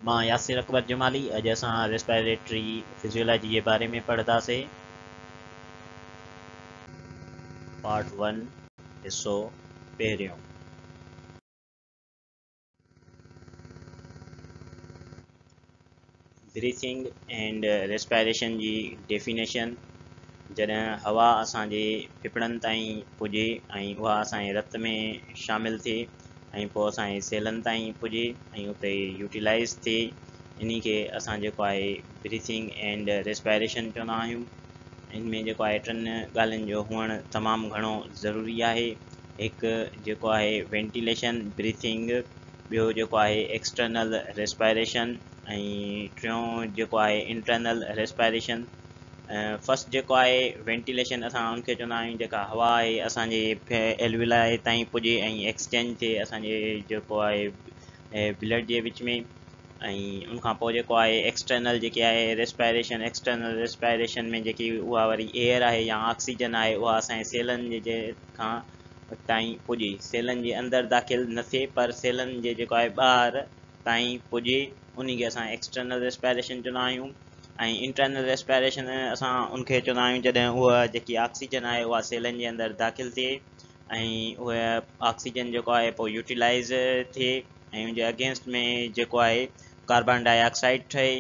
मां यासिर अकबर जमाली। अॼु असां रेस्पिरेटरी फिजियोलॉजी जे बारे में पढ़ंदासीं। पार्ट 1 हिस्सो पहिरियों। ब्रीथिंग एंड रेस्पिरेशन जी डेफिनेशन। जॾहिं हवा असांजे फेफड़नि ताईं पुॼे ऐं उहा असांजे रत में शामिलु थिए ऐं पोइ असांजे सेलनि ताईं पुॼे ऐं उते यूटिलाइज़ थिए, इन खे असां जेको आहे ब्रीथिंग एंड रेस्पिरेशन चवंदा आहियूं। इन में जेको आहे टिनि ॻाल्हियुनि जो हुअणु तमामु घणो ज़रूरी आहे। हिकु जेको आहे वेंटिलेशन ब्रीथिंग, ॿियो जेको आहे एक्सटर्नल रेस्पिरेशन ऐं टियों जेको आहे इंटरनल रेस्पिरेशन। फस्ट जेको आहे वेंटिलेशन, असां उनखे चवंदा आहियूं जेका हवा आहे असांजे एल्विलाई ताईं पुॼे ऐं एक्सचेंज थिए असांजे जेको आहे ब्लड जे विच में। ऐं उनखां पोइ जेको आहे एक्सटर्नल जेकी आहे रेस्पिरेशन, एक्सटर्नल रेस्पिरेशन में जेकी उहा वरी एयर आहे या ऑक्सीजन आहे उहा असांजे सेलनि जे खां ताईं पुॼे, सेलनि जे अंदरि दाख़िल न थिए पर सेलनि जे जेको आहे ॿाहिरि ताईं पुॼे, उन खे असां एक्सटर्नल रेस्पिरेशन चवंदा आहियूं। ऐं इंटरनल रेस्पिरेशन असां उनखे चवंदा आहियूं जॾहिं उहा जेकी ऑक्सीजन आहे उहा सेलनि जे अंदरि दाख़िल थिए ऐं उहा ऑक्सीजन जेको आहे पोइ यूटिलाइज़ थिए ऐं उनजे अगेंस्ट में जेको आहे कार्बन डाइऑक्साइड ठहे।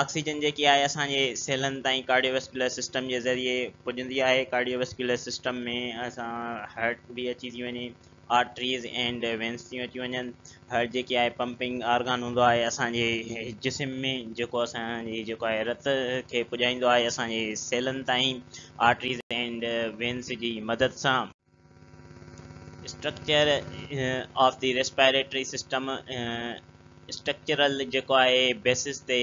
ऑक्सीजन जेकी आहे असांजे सेलनि ताईं कार्डियोवेस्कुलर सिस्टम जे ज़रिए पुॼंदी आहे। कार्डियोवेस्कुलर सिस्टम में असां हार्ट बि अची थी वञे, आर्टरीज़ एंड वेंस थी अची वञनि। हार्ट जेकी आहे पंपिंग ऑर्गन हूंदो आहे असांजे जिस्म में, जेको असांजे जेको आहे रत खे पुॼाईंदो आहे असांजे सेलनि ताईं आर्टरीज़ एंड वेंस जी मदद सां। Structure of the respiratory system, structural जेको आहे बेसिस ते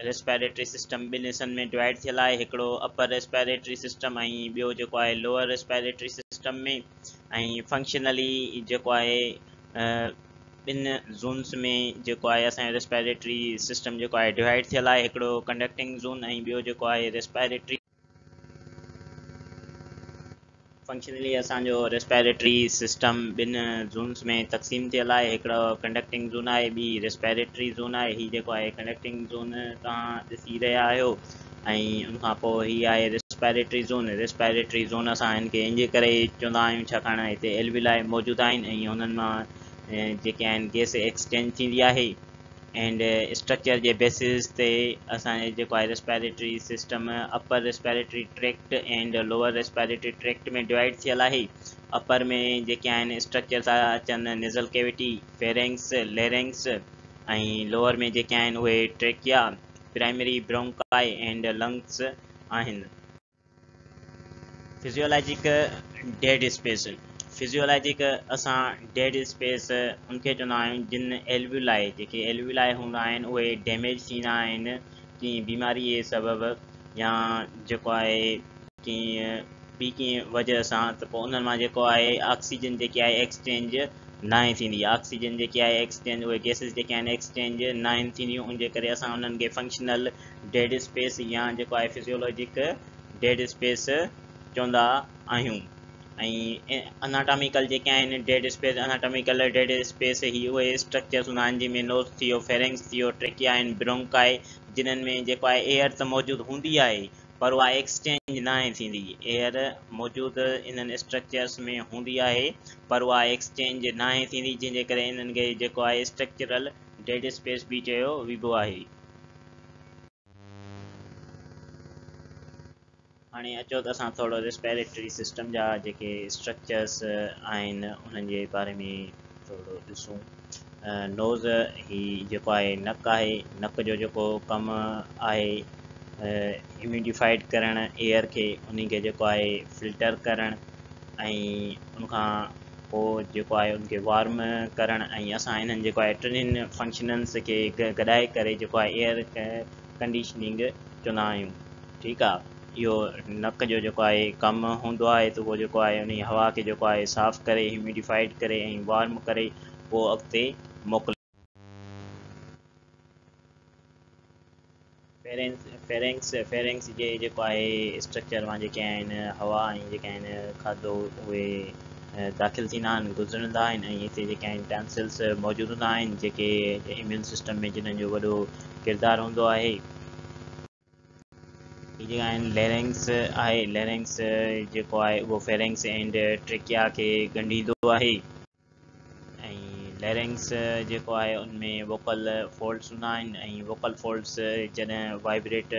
रेस्पिरेटरी सिस्टम ॿिनि हिस्सनि में डिवाइड थियल आहे। हिकिड़ो अपर रेस्पिरेटरी सिस्टम ऐं ॿियो जेको आहे लोअर रेस्पिरेटरी सिस्टम में। ऐं फंक्शनली जेको आहे ॿिनि ज़ोन्स में जेको आहे असांजो रेस्पिरेटरी सिस्टम जेको आहे डिवाइड थियल आहे। हिकिड़ो कंडक्टिंग ज़ोन ऐं ॿियो जेको आहे रेस्पिरेटरी। फंक्शनली असांजो रेस्पिरेटरी सिस्टम ॿिनि ज़ोन्स में तक़सीम थियल आहे। हिकिड़ो कंडक्टिंग ज़ोन आहे, ॿी रेस्पिरेटरी ज़ोन आहे। हीअ जेको आहे कंडक्टिंग ज़ोन तव्हां ॾिसी रहिया आहियो ऐं उनखां पोइ हीअ आहे रेस्पिरेटरी ज़ोन। रेस्पिरेटरी ज़ोन असां हिनखे इन करे चवंदा आहियूं छाकाणि हिते एल्विलाई मौजूदु आहिनि ऐं उन्हनि मां जेके आहिनि गैस एक्सचेंज थींदी आहे। एंड स्ट्रक्चर जे बेसिस ते असांजे जेको आहे respiratory system upper respiratory tract and lower respiratory tract में डिवाइड थियल आहे। अपर में जेके आहिनि स्ट्रक्चर था अचनि नेज़ल कैविटी, फेरेंक्स, लेरेंक्स ऐं लोअर में जेके आहिनि उहे trachea, primary bronchi and lungs आहिनि। फिजियोलॉजिक डेड स्पेस, फिजियोलॉजिक असां डेड स्पेस उनखे चवंदा आहियूं जिन एल्विलाई, जेके एल्विलाई हूंदा आहिनि उहे डैमेज थींदा आहिनि कंहिं बीमारी जे सबबु या जेको आहे कंहिं वजह सां, त पोइ उन्हनि मां जेको आहे ऑक्सीजन जेकी आहे एक्सचेंज नाहे थींदी। ऑक्सीजन जेकी आहे एक्सचेंज, उहे गैसिस जेके आहिनि एक्सचेंज नाहिनि थींदियूं, उनजे करे असां उन्हनि खे फंक्शनल डेड स्पेस या जेको आहे फिजियोलॉजिक डेड स्पेस चवंदा आहियूं। ऐं अनाटॉमिकल जेके आहिनि डेड स्पेस, अनाटॉमिकल डेड स्पेस ही उहे स्ट्रक्चर्स हूंदा आहिनि जंहिंमें नोज़ थियो, फेरेंक्स थियो, ट्रेकिया आहिनि, ब्रोंकाई, जिन्हनि में जेको आहे एयर त मौजूदु हूंदी आहे पर उहा एक्सचेंज नाहे थींदी। एयर मौजूदु इन्हनि स्ट्रक्चर्स में हूंदी आहे पर उहा एक्सचेंज नाहे थींदी, जंहिंजे करे इन्हनि खे जेको आहे स्ट्रक्चरल डेड स्पेस बि चयो वेंदो आहे। हाणे अचो त असां थोरो रेस्पिरेटरी सिस्टम जा जेके स्ट्रक्चर्स आहिनि उन्हनि जे बारे में थोरो ॾिसूं। नोज़ ही जेको आहे नक आहे। नक जो जेको कमु आहे ह्यूमिडिफाइड करणु एयर खे, उन खे जेको आहे फिल्टर करणु ऐं उनखां पोइ जेको आहे उनखे वार्म करणु। ऐं असां इन्हनि जेको आहे टिनिनि फंक्शनन्स खे गॾाए करे जेको आहे एयर कंडीशनिंग चवंदा आहियूं। ठीकु आहे, इहो नक जो जेको आहे कमु हूंदो आहे त उहो जेको आहे उन हवा खे जेको आहे साफ़ करे, ह्यूमिडिफाइड करे ऐं वार्म करे पोइ अॻिते मोकिले। फेरेंक्स जे जेको आहे स्ट्रक्चर मां जेके आहिनि हवा ऐं जेके आहिनि खाधो उहे दाख़िल थींदा आहिनि, गुज़रंदा आहिनि ऐं हिते जेके आहिनि टॉन्सिल्स मौजूदु हूंदा आहिनि जेके इम्यून सिस्टम में जिन्हनि जो वॾो किरदारु हूंदो आहे। ही जेका आहिनि लेरिंग्स आहे, लेरिंग्स जेको आहे उहो फेरिंग्स एंड ट्रेकिया खे ॻंढींदो आहे ऐं लेरिंग्स जेको आहे उनमें वोकल फोल्ड्स हूंदा आहिनि ऐं वोकल फोल्ड्स जॾहिं वाइब्रेट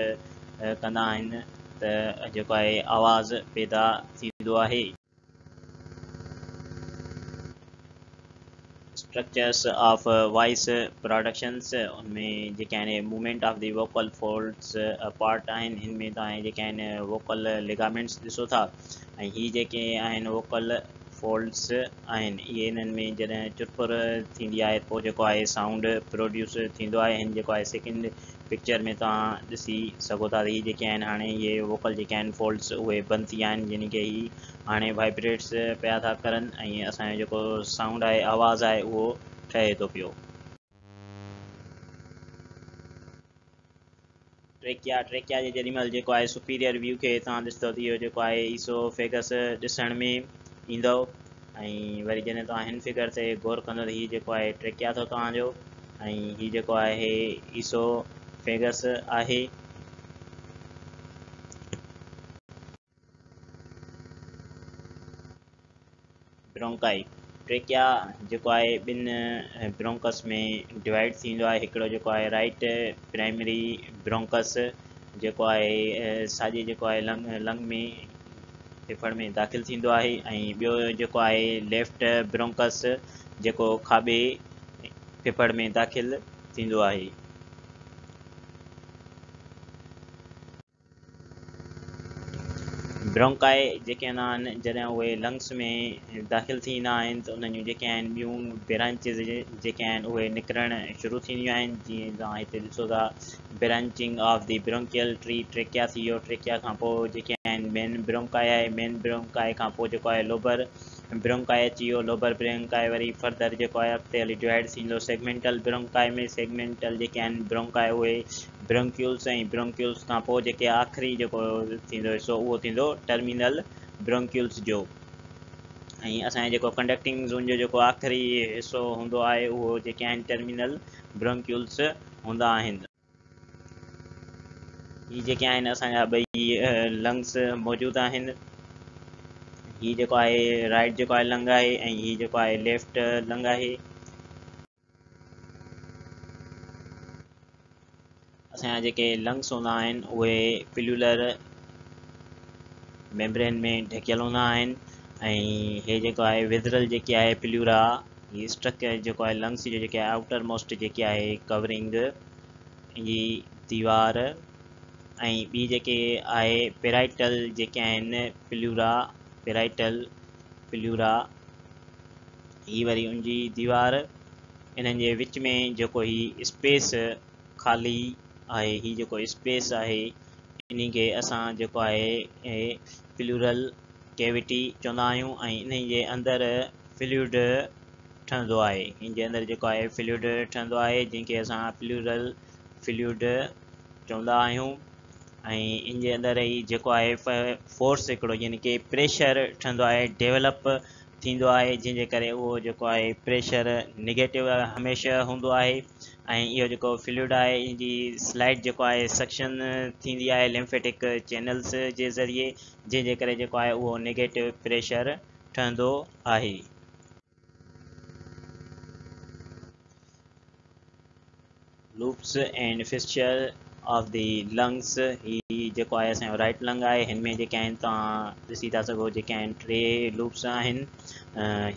कंदा आहिनि त जेको आहे आवाज़ पैदा थींदो आहे। स्ट्रक्चर्स ऑफ वॉइस प्रोडक्शंस उनमें जेके आहिनि movement of the vocal folds part आहिनि, हिन में तव्हां जेके आहिनि वोकल लिगामेंट्स ॾिसो था ऐं हीअ जेके आहिनि वोकल फोल्ड्स आहिनि इहे इन्हनि में जॾहिं चुरपुर थींदी आहे पोइ जेको आहे साउंड प्रोड्यूस थींदो आहे। हिन जेको आहे सेकेंड पिक्चर में तव्हां ॾिसी सघो था हीअ जेके आहिनि हाणे इहे वोकल जेके आहिनि फोल्ड्स उहे बंदि थी विया आहिनि, यानी की ही हाणे वाइब्रेट्स पिया था करनि ऐं असांजो जेको साउंड आहे आवाज़ आहे उहो ठहे थो पियो। ट्रेकिया जे जेॾीमहिल जेको आहे सुपीरियर व्यू खे तव्हां ॾिसंदो त इहो जेको आहे ईसोफेगस ॾिसण में ईंदो ऐं वरी जॾहिं तव्हां हिन फिगर ते गौर कंदो त हीअ जेको आहे ट्रेकिया अथव तव्हांजो ऐं हीअ जेको आहे ईसोफेगस आहे। ब्रोंकाई ट्रेकिया जेको आहे ॿिनि ब्रोंकस में डिवाइड थींदो आहे। हिकिड़ो जेको आहे राइट प्राइमरी ब्रोंकस जेको आहे साॼे जेको आहे लंग में फेफड़ में दाख़िल थींदो आहे ऐं ॿियो जेको आहे लेफ्ट ब्रोंकस जेको खाॿे फेफड़ में दाख़िल थींदो आहे। ब्रोंकाई जेके आहिनि जॾहिं उहे लंग्स में दाख़िल थींदा आहिनि त उन्हनि जूं जेके आहिनि ॿियूं ब्रांचिस जेके आहिनि उहे निकिरणु शुरू थींदियूं आहिनि। जीअं तव्हां हिते ॾिसो था branching of the bronchial tree trachea थी वियो। ट्रेकिया खां पोइ जेके आहिनि मेन ब्रोंकाई आहे, मेन ब्रोंकाई खां पोइ जेको आहे लोबर ब्रोंकाई अची वियो। लोबर ब्रोंकाई वरी फर्दर जेको आहे अॻिते हली डिवाइड थींदो सेगमेंटल ब्रोंकाई में। सेगमेंटल जेके आहिनि ब्रोंकाई उहे ब्रोंक्यूल्स ऐं ब्रोंक्यूल्स खां पोइ जेके आख़िरी जेको थींदो हिसो उहो थींदो टर्मिनल ब्रोंक्यूल्स जो। ऐं असांजे जेको कंडक्टिंग ज़ोन जो जेको आख़िरी हिसो हूंदो आहे उहो जेके आहिनि टर्मिनल ब्रोंक्यूल्स हूंदा आहिनि। हीअ जेके आहिनि असांजा ॿई लंग्स मौजूदु आहिनि। हीअ जेको आहे राइट जेको आहे लंग आहे ऐं हीअ जेको आहे लेफ्ट लंग आहे। असांजा जेके लंग्स हूंदा आहिनि उहे पिल्यूलर मेम्ब्रेन में ढकियल हूंदा आहिनि ऐं हे जेको आहे विदरल जेकी आहे पिल्यूरा हीअ स्ट्रक्चर जेको आहे लंग्स जो जेके आहे आउटर मोस्ट जेकी आहे कवरिंग जी दीवार ऐं ॿी जेके आहे पेराइटल जेके आहिनि पिल्यूरा पेराइटल पिल्यूरा ही वरी उनजी दीवार इन्हनि जे विच में जेको ही स्पेस ख़ाली आहे, ही जेको स्पेस आहे इन खे असां जेको आहे प्लूरल कैविटी चवंदा आहियूं ऐं इन जे अंदरि फ्लूइड ठहंदो आहे। इन जे अंदरि जेको आहे फ्लूइड ठहंदो आहे जंहिंखे असां प्लूरल फ्लूइड चवंदा आहियूं ऐं इन जे अंदरि ई जेको आहे फोर्स हिकिड़ो यानी की प्रेशर ठहंदो आहे डेवलप थींदो आहे जंहिंजे करे उहो जेको आहे प्रेशर निगेटिव हमेशह हूंदो आहे ऐं इहो जेको फ्लूइड आहे इन जी स्लाइड जेको आहे सक्शन थींदी आहे लिम्फेटिक चैनल्स जे ज़रिए जंहिंजे करे जेको आहे उहो नेगेटिव प्रेशर ठहंदो आहे। Loops and fissure of the lungs ही जेको आहे असांजो राइट लंग आहे। हिन में जेके आहिनि तव्हां ॾिसी था सघो जेके आहिनि टे लूप्स आहिनि।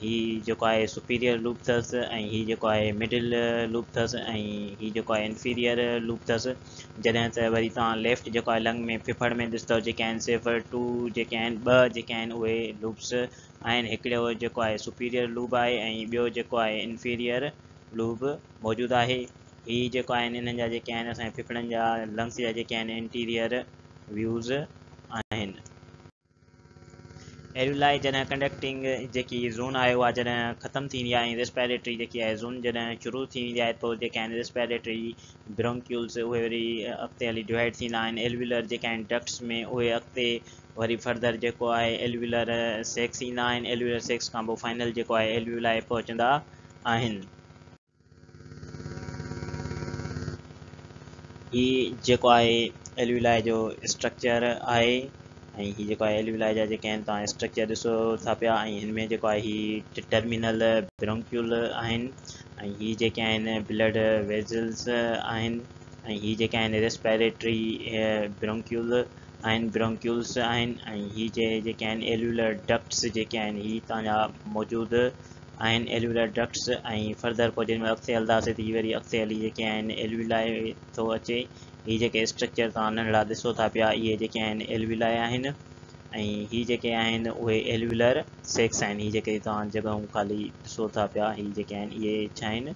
ही जेको आहे सुपीरियर लूप अथसि ऐं ही जेको आहे मिडिल लूप अथसि ऐं ही जेको आहे इंफीरियर लूप अथसि। जॾहिं त वरी तव्हां लेफ्ट जेको आहे लंग में फिफड़ में ॾिसंदव जेके आहिनि सिर्फ़ु टू जेके आहिनि ॿ जेके आहिनि उहे लूप्स आहिनि। हिकिड़ो जेको आहे सुपीरियर लूप आहे ऐं ॿियो जेको आहे इंफीरियर लूप मौजूदु आहे। ही जेको आहिनि इन्हनि जा जेके आहिनि असांजे फिफड़नि जा लंग्स जा जेके आहिनि इंटीरियर व्यूज़ आहिनि। एरियुलाई जॾहिं कंडक्टिंग जेकी ज़ोन आहे उहा जॾहिं ख़तमु थींदी आहे ऐं रेस्पिरेटरी जेकी आहे ज़ोन जॾहिं शुरू थींदी आहे पोइ जेके आहिनि रेस्पिरेटरी ब्रोंक्यूल्स उहे वरी अॻिते हली डिवाइड थींदा आहिनि। एल्वुलर जेके आहिनि डक्ट्स में उहे अॻिते वरी फर्दर जेको आहे एल्वियुलर सेक्स ईंदा आहिनि। एल्वियुलर सेक्स खां पोइ फाइनल जेको आहे एल्वियुलाई पहुचंदा आहिनि। ही जेको आहे एल्वियुलाई जो स्ट्रक्चर आहे ऐं ही जेको आहे एल्वियुलाई जा जेके आहिनि तव्हां स्ट्रक्चर ॾिसो था पिया ऐं हिन में जेको आहे ही टर्मिनल ब्रोंक्यूल आहिनि ऐं ही जेके आहिनि ब्लड वेज़ल्स आहिनि ऐं ही जेके आहिनि रेस्पिरेटरी ब्रोंक्यूल आहिनि ब्रोंक्यूल्स आहिनि ऐं ही जेके आहिनि एल्वियुलर डक्ट्स जेके आहिनि ही तव्हांजा मौजूदु आहिनि एल्वियुलर डक्ट्स। ऐं फर्दर पोइ जेॾी महिल अॻिते हलंदासीं त वरी अॻिते हली जेके आहिनि एल्वियुलाई थो अचे। ही जेके स्ट्रक्चर तव्हां नंढड़ा ॾिसो था पिया इहे जेके आहिनि एल्वियुलाई आहिनि ऐं ही जेके आहिनि उहे एल्वियुलर सेक्स आहिनि। ही जेके तव्हां जॻहूं ख़ाली ॾिसो था पिया ही जेके आहिनि इहे छा आहिनि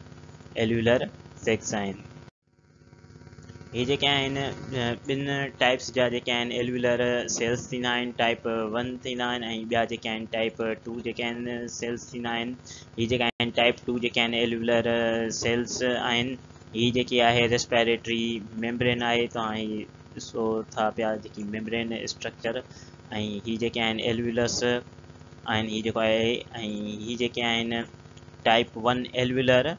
एल्वियुलर सेक्स आहिनि। ये जेके आहिनि ॿिनि टाइप्स जा जेके आहिनि एल्वियुलर सेल्स थींदा आहिनि। टाइप 1 थींदा आहिनि ऐं ॿिया जेके आहिनि टाइप 2 जेके आहिनि सेल्स थींदा आहिनि। ही जेके आहिनि टाइप 2 जेके आहिनि एल्वियुलर सेल्स आहिनि। ही जेकी आहे रेस्पिरेटरी मेम्ब्रेन आहे तव्हां ही ॾिसो था पिया जेकी मेम्ब्रेन स्ट्रक्चर ऐं ही जेके आहिनि एल्वियुलस आहिनि ही जेको आहे ऐं ही जेके आहिनि टाइप 1 एल्वियुलर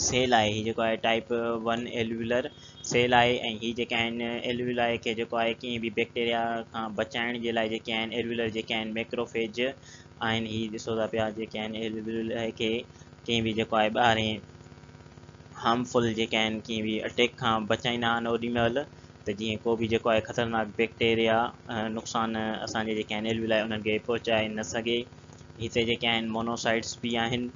सेल आहे। ही जेको आहे टाइप 1 एल्वियुलर सेल आहे ऐं ही जेके आहिनि एल्वियुलाई खे जेको आहे कंहिं बि बैक्टीरिया खां बचाइण जे लाइ जेके आहिनि एल्वियुलर जेके आहिनि मैक्रोफेज आहिनि। ही ॾिसो था पिया जेके आहिनि एल्वियुलाई खे कंहिं बि जेको आहे ॿाहिरें हार्मफुल जेके आहिनि कंहिं बि अटैक खां बचाईंदा आहिनि ओॾी महिल त जीअं को बि जेको आहे ख़तरनाक बैक्टीरिया नुक़सान असांजे जेके आहिनि एल्वियुलाई उन्हनि खे पहुचाए न सघे। हिते जेके आहिनि मोनोसाइट्स बि आहिनि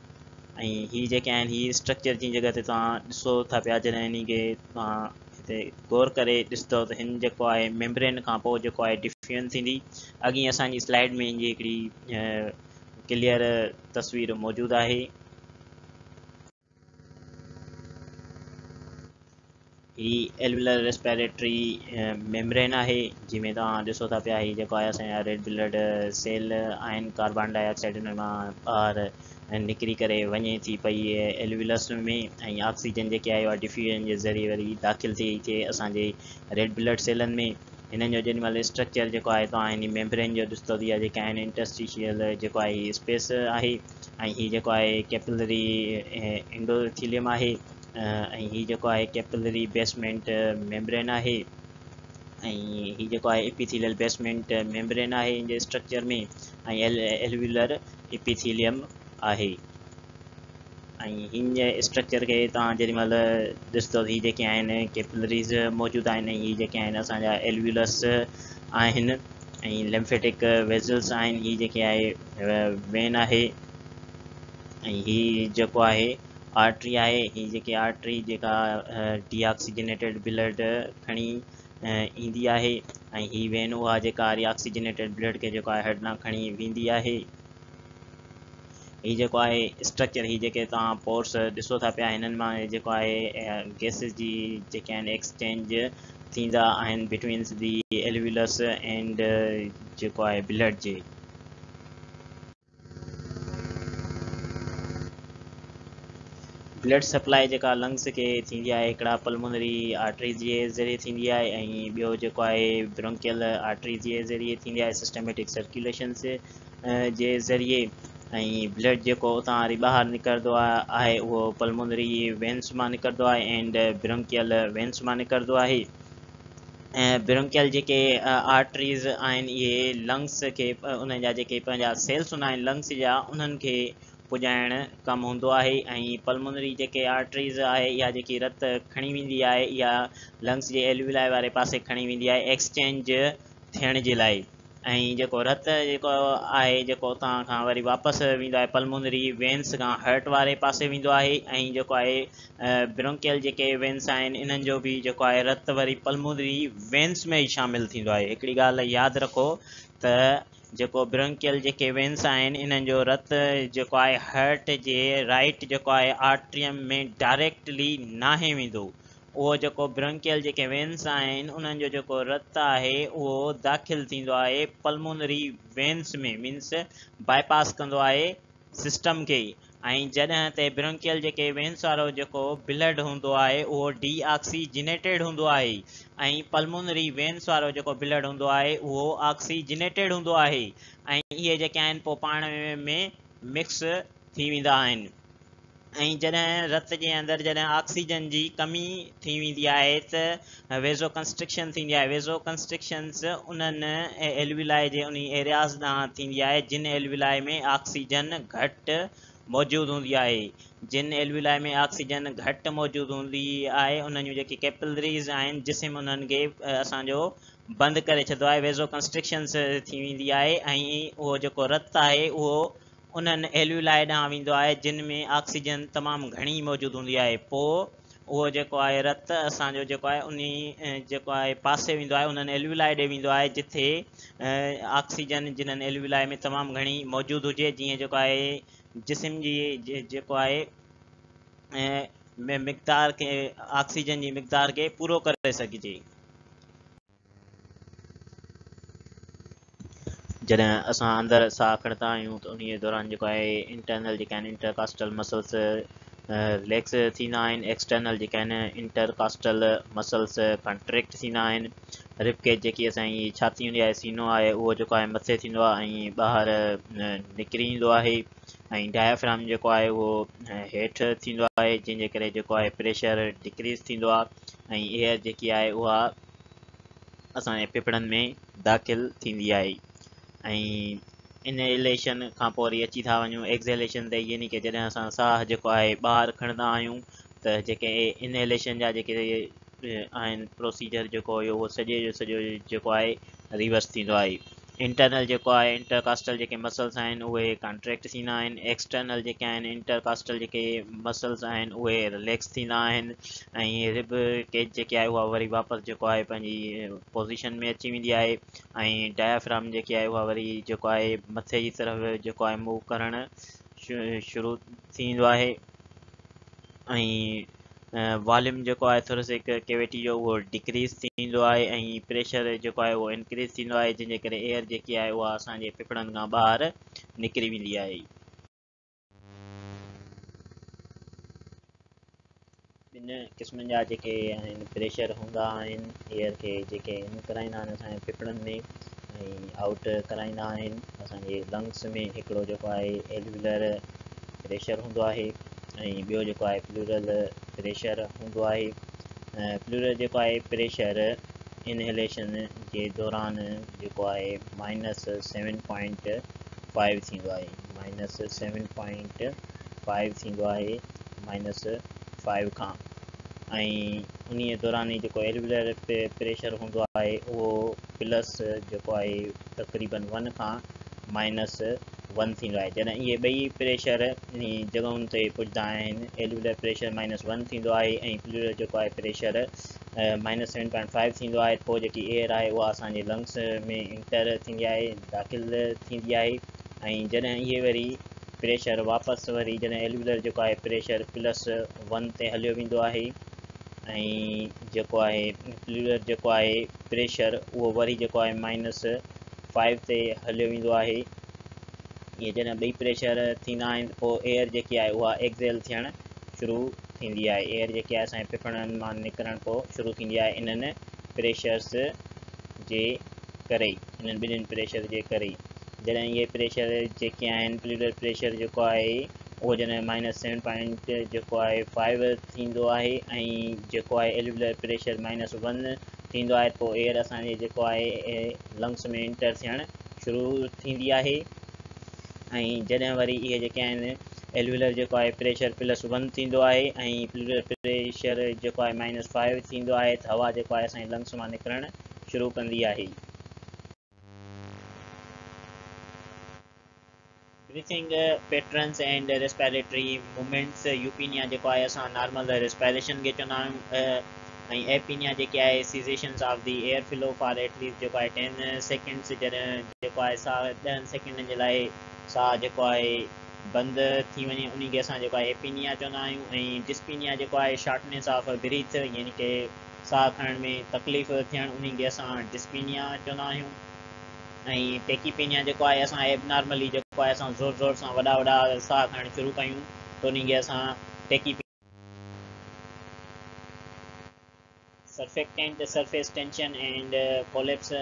ऐं ही जेके आहिनि ही स्ट्रक्चर जी जॻह ते तव्हां ॾिसो था पिया जॾहिं हिन खे तव्हां हिते गौर करे ॾिसंदव त हिन जेको आहे मेम्ब्रेन खां पोइ जेको आहे डिफ्यूजन थींदी। अॻी असांजी स्लाइड में हिनजी हिकिड़ी क्लियर तस्वीर मौजूदु आहे। ही एल्वियुलर रेस्पिरेटरी मेम्ब्रेन आहे जंहिंमें तव्हां ॾिसो था पिया ही जेको आहे असांजा रेड ब्लड सेल आहिनि। कार्बन डाइऑक्साइड हुन मां ॿाहिरि निकिरी करे वञे थी पई एल्वियुलस में ऐं ऑक्सीजन जेके आहे उहा डिफ्यूजन जे ज़रिए वरी दाख़िल थी थिए असांजे रेड ब्लड सेलनि में। हिननि जो जेॾी महिल स्ट्रक्चर जेको आहे तव्हां हिन मेम्ब्रेन जो ॾिसंदो त इहा जेके आहिनि इंटरस्टिशियल जेको आहे स्पेस आहे ऐं ही जेको आहे कैपिलरी एंडोथीलियम आहे ऐं ही जेको आहे कैपिलरी बेसमेंट मेम्ब्रेन आहे ऐं ही जेको आहे एपिथेलियल बेसमेंट मेम्ब्रेन आहे इन जे स्ट्रक्चर में ऐं एल्वियुलर एपिथेलियम आहे। ऐं हिन जे स्ट्रक्चर खे तव्हां जेॾी महिल ॾिसंदव ही जेके आहिनि कैपिलरीज़ मौजूदु आहिनि ऐं ही जेके आहिनि असांजा एल्वियुलस आहिनि ऐं लिम्फेटिक वेज़ल्स आहिनि। ही जेके आहे वेन आहे ऐं ही जेको आहे आर्टरी आहे। ही जेकी आर्टरी जेका डीऑक्सीजनेटेड ब्लड खणी ईंदी आहे ऐं ही वेन उहा जेका डीऑक्सीजनेटेड ब्लड खे जेको आहे हेॾां खणी वेंदी आहे। ही जेको आहे स्ट्रक्चर ही जेके तव्हां पोर्स ॾिसो था पिया हिननि मां जेको आहे गैसिस जी जेके आहिनि एक्सचेंज थींदा आहिनि बिटवीन्स दी एल्वियुलस एंड जेको आहे ब्लड जे। ब्लड सप्लाई जेका लंग्स के थींदी आहे हिकिड़ा पल्मोनरी आर्टरीज़ जे ज़रिए थींदी आहे ऐं ॿियो जेको आहे ब्रोंकियल आर्टरीज़ जे ज़रिए थींदी आहे सिस्टमेटिक सर्कुलेशन्स जे ज़रिए। ऐं ब्लड जेको उतां वरी ॿाहिरि निकिरंदो आहे उहो पल्मोनरी वेन्स मां निकिरंदो आहे एंड ब्रोंकियल वेन्स मां निकिरंदो आहे। ऐं ब्रोंकियल जेके आर्टरीज़ आहिनि इहे लंग्स खे उन्हनि जा जेके पंहिंजा सेल्स हूंदा आहिनि लंग्स जा उन्हनि खे पुॼाइण कमु हूंदो आहे ऐं पल्मोनरी जेके आर्टरीज़ आहे इहा जेकी रत खणी वेंदी आहे इहा लंग्स जे एल्वियुलाई वारे पासे खणी वेंदी आहे एक्सचेंज थियण जे लाइ। ऐं जेको रत जेको आहे जेको उतां खां वरी वापसि वेंदो आहे पल्मोनरी वेन्स खां हर्ट वारे पासे वेंदो आहे ऐं जेको आहे ब्रोंकियल जेके वेन्स आहिनि इन्हनि जो बि जेको आहे रत वरी पल्मोनरी वेन्स में ई शामिलु थींदो आहे। हिकिड़ी ॻाल्हि यादि रखो त जेको ब्रोंकियल जेके वेन्स आहिनि इन्हनि जो रत जेको आहे हर्ट जे राइट जेको आहे आर्ट्रियम में डायरेक्टली नाहे वेंदो। उहो जेको ब्रोंकियल जेके वेन्स आहिनि उन्हनि जो जेको रत आहे उहो दाख़िल थींदो आहे पल्मोनरी वेन्स में मीन्स बाईपास कंदो आहे सिस्टम खे ऐं जॾहिं ते ब्रोंकियल जेके वेन्स वारो जेको ब्लड हूंदो आहे उहो डीऑक्सीजिनेटेड हूंदो आहे ऐं पल्मोनरी वेन्स वारो जेको ब्लड हूंदो आहे उहो ऑक्सीजिनेटेड हूंदो आहे ऐं इहे जेके आहिनि पोइ पाण में मिक्स थी वेंदा आहिनि ऐं जॾहिं रत जे अंदरि जॾहिं ऑक्सीजन जी कमी थी वेंदी आहे त वेज़ो कंस्ट्रिक्शन थींदी आहे वेज़ो कंस्ट्रिक्शन्स उन्हनि एल्विलाई जे उन एरियाज़ ॾांहुं थींदी आहे जिन एल्विलाई में ऑक्सीजन घटि मौजूदु हूंदी आहे जिन एल्विलाई में ऑक्सीजन घटि मौजूदु हूंदी आहे उन्हनि जूं जेकी कैपिलरीज़ आहिनि जिस्म उन्हनि खे असांजो बंदि करे छॾींदो आहे वेज़ो कंस्ट्रिक्शन्स थी वेंदी आहे ऐं उहो जेको रत आहे उहो उन्हनि एल्विलाई ॾांहुं वेंदो आहे जिन में ऑक्सीजन तमामु घणी मौजूदु हूंदी आहे पोइ उहो जेको आहे रत असांजो जेको आहे उन जेको आहे पासे वेंदो आहे उन्हनि एल्विलाई ॾे वेंदो आहे जिथे ऑक्सीजन जिन्हनि एल्विलाई में तमामु घणी मौजूदु हुजे जीअं जेको आहे जिस्म जी जेको आहे मिक़दार खे ऑक्सीजन जी मिक़दार खे पूरो करे सघिजे जॾहिं असां अंदरि साह खणंदा आहियूं त उन दौरान जेको आहे इंटरनल जेके आहिनि इंटरकास्टल मसल्स रिलैक्स थींदा आहिनि एक्सटर्नल जेके आहिनि इंटरकास्टल मसल्स कंट्रैक्ट थींदा आहिनि रिबकेज जेकी असांजी छाती हूंदी आहे सीनो आहे उहो जेको आहे मथे थींदो आहे ऐं ॿाहिरि निकिरी ईंदो आहे ऐं डायाफ्राम जेको आहे उहो हेठि थींदो आहे जंहिंजे करे जेको आहे प्रेशर डिक्रीज़ थींदो आहे ऐं एयर जेकी आहे उहा असांजे फेफड़नि में दाख़िल थींदी आहे ऐं इनहेलेशन खां पोइ वरी अची था वञूं एक्ज़हेलेशन ते यानी की जॾहिं असां साह जेको आहे ॿाहिरि खणंदा आहियूं त जेके इनहेलेशन जा जेके आहिनि प्रोसीजर जेको हुयो उहो सॼे जो सॼो जेको आहे रिवर्स थींदो आहे इंटरनल जेको आहे इंटरकास्टल जेके मसल्स आहिनि उहे कॉन्ट्रैक्ट थींदा आहिनि एक्सटर्नल जेके आहिनि इंटरकास्टल जेके मसल्स आहिनि उहे रिलैक्स थींदा आहिनि ऐं रिब केज जेकी आहे उहा वरी वापसि जेको आहे पंहिंजी पोज़ीशन में अची वेंदी आहे ऐं डायाफ्राम जेकी आहे उहा वरी जेको आहे मथे जी तरफ़ जेको आहे मूव करणु शुरू थींदो आहे ऐं वॉल्यूम जेको आहे थोरो सो हिकु कैविटी जो उहो डिक्रीज़ थींदो आहे ऐं प्रेशर जेको आहे उहो इंक्रीज़ थींदो आहे जंहिंजे करे एयर जेकी आहे उहा असांजे फेफड़नि खां ॿाहिरि निकिरी वेंदी आहे ॿिनि क़िस्मनि जा जेके आहिनि प्रेशर हूंदा आहिनि एयर खे जेके इन कराईंदा आहिनि असांजे फेफड़नि में ऐं आउट कराईंदा आहिनि असांजे लंग्स में हिकिड़ो जेको आहे एल्वियुलर प्रेशर हूंदो आहे ऐं ॿियो जेको आहे प्लूरल प्रेशर हूंदो आहे प्लूरल जेको आहे प्रेशर इनहेलेशन जे दौरान जेको आहे -7.5 थींदो आहे -7.5 थींदो आहे -5 खां ऐं उन दौरान ई जेको एल्वियुलर प्रेशर हूंदो आहे उहो प्लस जेको आहे तक़रीबन 1 खां -1 थींदो आहे जॾहिं इहे ॿई प्रेशर इन जॻहुनि ते पुॼंदा आहिनि एल्वियुलर प्रेशर -1 थींदो आहे ऐं प्लूरल जेको आहे प्रेशर -7.5 थींदो आहे पोइ जेकी एयर आहे उहा असांजे लंग्स में इंटर थींदी आहे दाख़िल थींदी आहे ऐं जॾहिं इहे वरी प्रेशर वापसि वरी जॾहिं एल्वियुलर जेको आहे प्रेशर +1 ते हलियो वेंदो आहे ऐं जेको आहे प्लूरल जेको आहे प्रेशर उहो वरी जेको आहे -5 ते हलियो वेंदो आहे इहे जॾहिं ॿई प्रेशर थींदा आहिनि पोइ एयर जेकी आहे उहा एक्ज़ेल थियणु शुरू थींदी आहे एयर जेकी आहे असांजे फेफड़नि मां निकिरणु पोइ शुरू थींदी आहे इन्हनि प्रेशर्स जे करे इन्हनि ॿिन्हिनि प्रेशर जे करे जॾहिं इहे प्रेशर जेके आहिनि प्लूरल प्रेशर जेको आहे उहो जॾहिं -7 जेको आहे 5 थींदो आहे ऐं जेको आहे एल्वियुलर प्रेशर -1 थींदो आहे पोइ एयर असांजे जेको आहे लंग्स में इंटर थियणु शुरू थींदी आहे ऐं जॾहिं वरी इहे जेके आहिनि एल्वियुलर जेको आहे प्रेशर +1 थींदो आहे ऐं प्लूरल प्रेशर जेको आहे -5 थींदो आहे त हवा जेको आहे असांजे लंग्स मां निकिरणु शुरू कंदी आहे breathing patterns and respiratory movements eupnoea जेको आहे असां नॉर्मल रेस्पिरेशन खे चवंदा आहियूं ऐं एपीनिया जेके आहे cessations of the air flow for at least जेको आहे 10 सेकेंड्स जॾहिं जेको आहे साह 10 सेकेंडनि जे लाइ साह जेको आहे बंदि थी वञे उन खे असां जेको आहे एपीनिया चवंदा आहियूं ऐं डिस्पीनिया जेको आहे शॉर्टनेस ऑफ ब्रीथ यानी की साह खणण में तकलीफ़ थियणु उन खे असां डिस्पीनिया चवंदा आहियूं ऐं टेकीपीनिया जेको आहे असां एबनॉर्मली जेको आहे असां ज़ोर ज़ोर सां वॾा वॾा साह खणणु शुरू कयूं त उन खे असां टेकी surfactant surface tension and collapse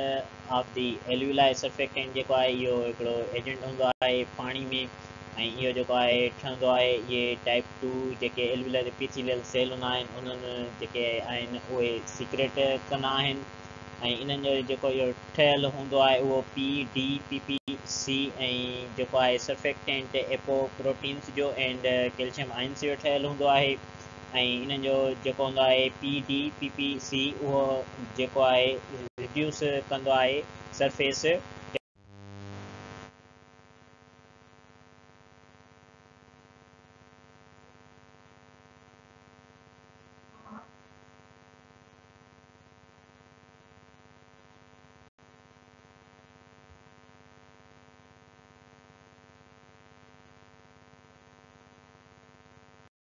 of the alveoli surfactant जेको आहे इहो हिकिड़ो एजेंट हूंदो आहे पाणी में ऐं इहो जेको आहे ठहंदो आहे इहे टाइप 2 जेके एल्यूलर एपिथेलियल सेल हूंदा आहिनि उन्हनि जेके आहिनि उहे सीक्रेट कंदा आहिनि ऐं इन्हनि जो जेको इहो ठहियलु हूंदो आहे उहो PDPPC ऐं जेको आहे सर्फेक्टेंट एपोप्रोटीन्स जो एंड कैल्शियम आयन्स जो ठहियलु हूंदो आहे ऐं इन्हनि जो जेको हूंदो आहे PDPPC उहो जेको आहे रिड्यूस कंदो आहे सरफेस